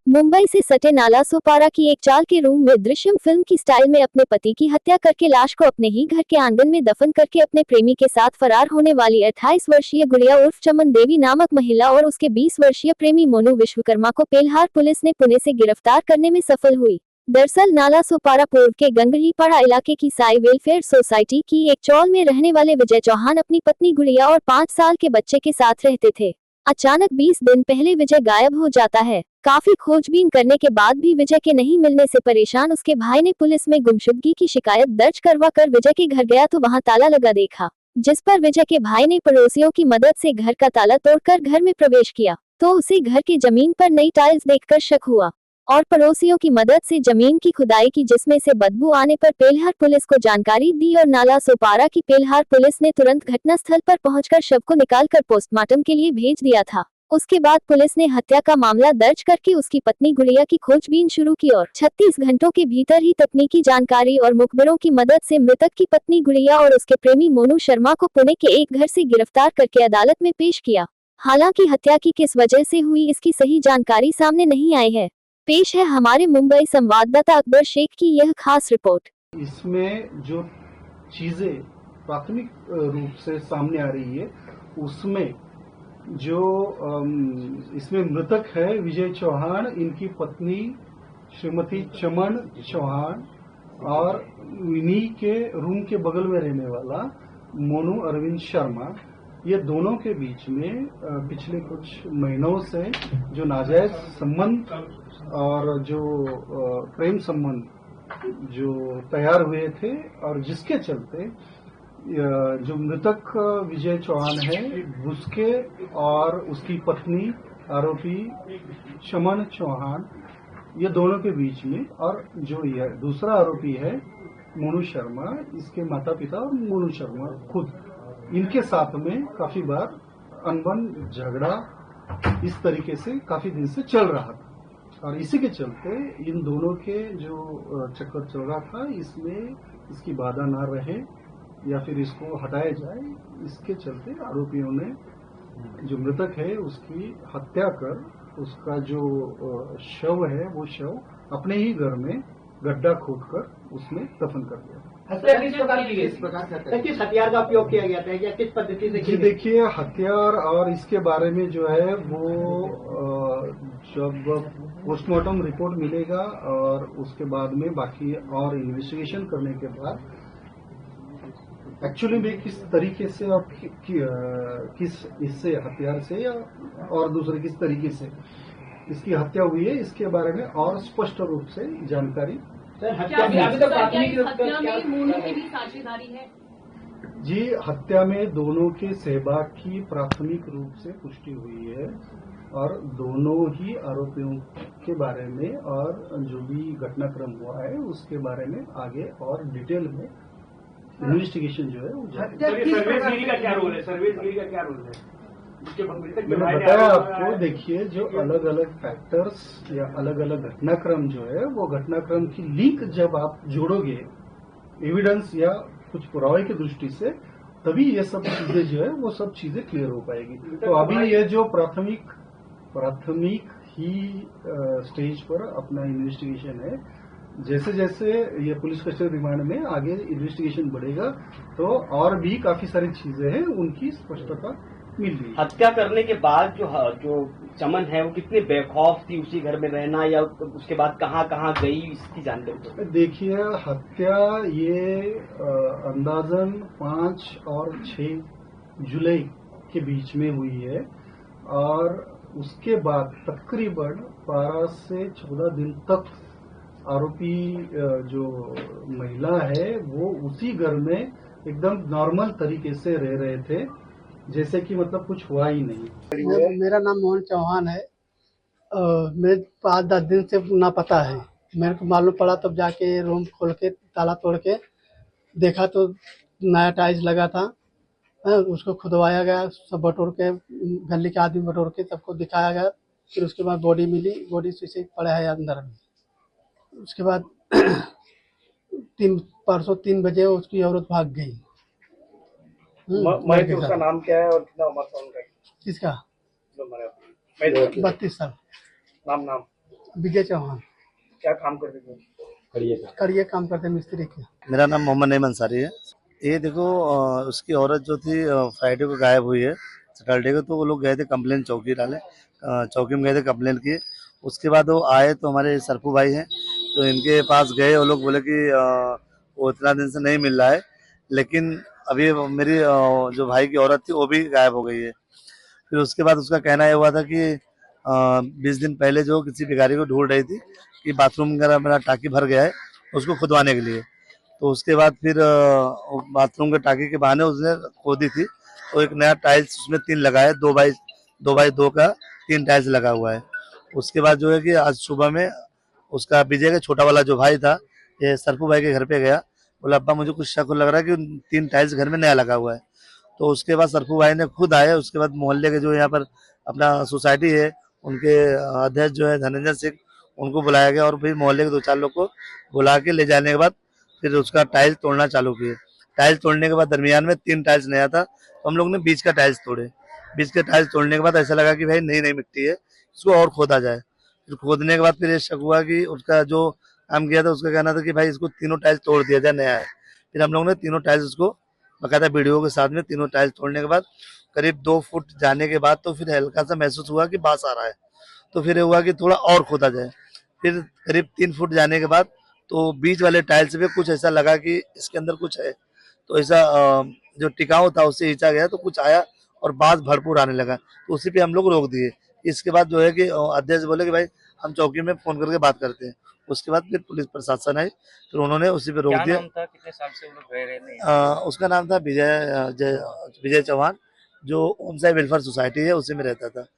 मुंबई से सटे नाला सोपारा की एक चाल के रूम में दृश्यम फिल्म की स्टाइल में अपने पति की हत्या करके लाश को अपने ही घर के आंगन में दफन करके अपने प्रेमी के साथ फरार होने वाली 28 वर्षीय गुड़िया उर्फ चमन देवी नामक महिला और उसके 20 वर्षीय प्रेमी मोनू विश्वकर्मा को पेल्हार पुलिस ने पुणे से गिरफ्तार करने में सफल हुई। दरअसल नाला सोपारा पूर्व के गंगहीपाड़ा इलाके की साई वेलफेयर सोसाइटी की एक चौल में रहने वाले विजय चौहान अपनी पत्नी गुड़िया और 5 साल के बच्चे के साथ रहते थे। अचानक 20 दिन पहले विजय गायब हो जाता है। काफी खोजबीन करने के बाद भी विजय के नहीं मिलने से परेशान उसके भाई ने पुलिस में गुमशुदगी की शिकायत दर्ज करवा कर विजय के घर गया तो वहां ताला लगा देखा, जिस पर विजय के भाई ने पड़ोसियों की मदद से घर का ताला तोड़कर घर में प्रवेश किया तो उसे घर की जमीन पर नई टाइल्स देखकर शक हुआ और पड़ोसियों की मदद से जमीन की खुदाई की, जिसमें से बदबू आने पर पेल्हार पुलिस को जानकारी दी और नाला सोपारा की पेल्हार पुलिस ने तुरंत घटनास्थल पर पहुंचकर शव को निकालकर पोस्टमार्टम के लिए भेज दिया था। उसके बाद पुलिस ने हत्या का मामला दर्ज करके उसकी पत्नी गुड़िया की खोजबीन शुरू की और 36 घंटों के भीतर ही तकनीकी जानकारी और मुखबिरों की मदद से मृतक की पत्नी गुड़िया और उसके प्रेमी मोनू शर्मा को पुणे के एक घर से गिरफ्तार करके अदालत में पेश किया। हालांकि हत्या की किस वजह से हुई इसकी सही जानकारी सामने नहीं आई है। पेश है हमारे मुंबई संवाददाता अकबर शेख की यह खास रिपोर्ट। इसमें जो चीजें प्राथमिक रूप से सामने आ रही है उसमें जो इसमें मृतक है विजय चौहान, इनकी पत्नी श्रीमती चमन चौहान और इन्हीं के रूम के बगल में रहने वाला मोनू अरविंद शर्मा, ये दोनों के बीच में पिछले कुछ महीनों से जो नाजायज संबंध और जो प्रेम संबंध जो तैयार हुए थे और जिसके चलते जो मृतक विजय चौहान है उसके और उसकी पत्नी आरोपी चमन चौहान, ये दोनों के बीच में, और जो यह दूसरा आरोपी है मोनू शर्मा, इसके माता पिता और मोनू शर्मा खुद, इनके साथ में काफी बार अनबन झगड़ा इस तरीके से काफी दिन से चल रहा था और इसी के चलते इन दोनों के जो चक्कर चल रहा था इसमें इसकी बाधा ना रहे या फिर इसको हटाया जाए, इसके चलते आरोपियों ने जो मृतक है उसकी हत्या कर उसका जो शव है वो शव अपने ही घर में गड्ढा खोदकर उसमें दफन कर दिया। हत्या किस प्रकार की गई? इस प्रकार किस हथियार का उपयोग किया गया था या किस पद्धति से? जी देखिए, हथियार और इसके बारे में जो है वो जब पोस्टमार्टम रिपोर्ट मिलेगा और उसके बाद में बाकी और इन्वेस्टिगेशन करने के बाद एक्चुअली में किस तरीके से और किस इससे हथियार से या और दूसरे किस तरीके से इसकी हत्या हुई है इसके बारे में और स्पष्ट रूप से जानकारी। हत्या में मोनू की भी साझेदारी है? जी, हत्या में दोनों के सहभाग की प्राथमिक रूप से पुष्टि हुई है और दोनों ही आरोपियों के बारे में और जो भी घटनाक्रम हुआ है उसके बारे में आगे और डिटेल में इन्वेस्टिगेशन जो है वो सर्विसगिरी का क्या रोल है? सर्विसगिरी का क्या रोल है? मैंने बताया आपको, देखिए जो अलग अलग फैक्टर्स या अलग अलग घटनाक्रम जो है वो घटनाक्रम की लिंक जब आप जोड़ोगे एविडेंस या कुछ पुरावे की दृष्टि से, तभी ये सब चीजें जो है वो सब चीजें क्लियर हो पाएगी। तो अभी ये जो प्राथमिक ही स्टेज पर अपना इन्वेस्टिगेशन है, जैसे जैसे ये पुलिस कस्टडी रिमांड में आगे इन्वेस्टिगेशन बढ़ेगा तो और भी काफी सारी चीजें हैं उनकी स्पष्टता मिल रही है। हत्या करने के बाद जो चमन है वो कितनी बेखौफ थी उसी घर में रहना या उसके बाद कहाँ कहाँ गई, इसकी जानकारी? देखिए, हत्या ये अंदाजन 5 और 6 जुलाई के बीच में हुई है और उसके बाद तकरीबन 12 से 14 दिन तक आरोपी जो महिला है वो उसी घर में एकदम नॉर्मल तरीके से रह रहे थे, जैसे कि मतलब कुछ हुआ ही नहीं। मेरा नाम मोहन चौहान है। मैं 5-10 दिन से ना पता है, मेरे को मालूम पड़ा तब जाके रूम खोल के ताला तोड़ के देखा तो नया टाइल्स लगा था। उसको खुदवाया गया, सब बटोर के गली के आदमी बटोर के सबको दिखाया गया। फिर उसके बाद बॉडी मिली, बॉडी से पड़ा है अंदर में। उसके बाद परसों 3 बजे उसकी औरत भाग गई। उसका नाम क्या है और कितना उम्र था उनका? किसका? 32 साल। नाम विजय चौहान क्या काम करते थे? करिए काम करते मिस्त्री के। मेरा नाम मोहम्मद नईम अंसारी है। ये देखो उसकी औरत जो थी फ्राइडे को गायब हुई है, सैटरडे को। तो वो लोग गए थे कंप्लेन चौकी डाले, चौकी में गए थे कंप्लेन किए। उसके बाद वो आए तो हमारे सरफू भाई हैं, तो इनके पास गए। वो लोग बोले कि वो इतना दिन से नहीं मिल रहा है, लेकिन अभी मेरी जो भाई की औरत थी वो भी गायब हो गई है। फिर उसके बाद उसका कहना ये हुआ था कि 20 दिन पहले जो किसी भिखारी को ढूंढ रही थी कि बाथरूम वगैरह मेरा टाकी भर गया है उसको खुदवाने के लिए। तो उसके बाद फिर बाथरूम के टाकी के बहाने उसने खोदी थी, तो एक नया टाइल्स उसमें 3 लगा है, 2x2 का 3 टाइल्स लगा हुआ है। उसके बाद जो है कि आज सुबह में उसका विजय का छोटा वाला जो भाई था, ये सरफू भाई के घर पे गया। बोला अब्बा मुझे कुछ शक लग रहा है कि 3 टाइल्स घर में नया लगा हुआ है। तो उसके बाद सरफू भाई ने खुद आए। उसके बाद मोहल्ले के जो यहाँ पर अपना सोसाइटी है उनके अध्यक्ष जो है धनंजय सिंह, उनको बुलाया गया और फिर मोहल्ले के 2-4 लोग को बुला के ले जाने के बाद फिर उसका टाइल्स तोड़ना चालू किए। टाइल्स तोड़ने के बाद दरमियान में 3 टाइल्स नया था, तो हम लोग ने बीच का टाइल्स तोड़े। बीच के टाइल्स तोड़ने के बाद ऐसा लगा कि भाई नई नई मिट्टी है, इसको और खोदा जाए। फिर खोदने के बाद फिर ये शक हुआ कि उसका जो काम किया था उसका कहना था कि भाई इसको तीनों टाइल्स तोड़ दिया जाए, नया है। फिर हम लोग ने तीनों टाइल्स उसको बकायदा वीडियो के साथ में तीनों टाइल्स तोड़ने के बाद करीब 2 फुट जाने के बाद तो फिर हल्का सा महसूस हुआ कि बांस आ रहा है। तो फिर ये हुआ कि थोड़ा और खोदा जाए। फिर करीब 3 फुट जाने के बाद तो बीच वाले टाइल्स पे कुछ ऐसा लगा कि इसके अंदर कुछ है। तो ऐसा जो टिकाऊ था उससे खींचा गया तो कुछ आया और बांस भरपूर आने लगा, तो उसी पे हम लोग रोक दिए। इसके बाद जो है कि अध्यक्ष बोले कि भाई हम चौकी में फोन करके बात करते हैं। उसके बाद फिर पुलिस प्रशासन आई, फिर उन्होंने उसी पे रोक क्या दिया। नाम था? कितने साल से वो लोग रह रहे थे? उसका नाम था विजय चौहान, जो ओनसाई वेलफेयर सोसाइटी है उसी में रहता था।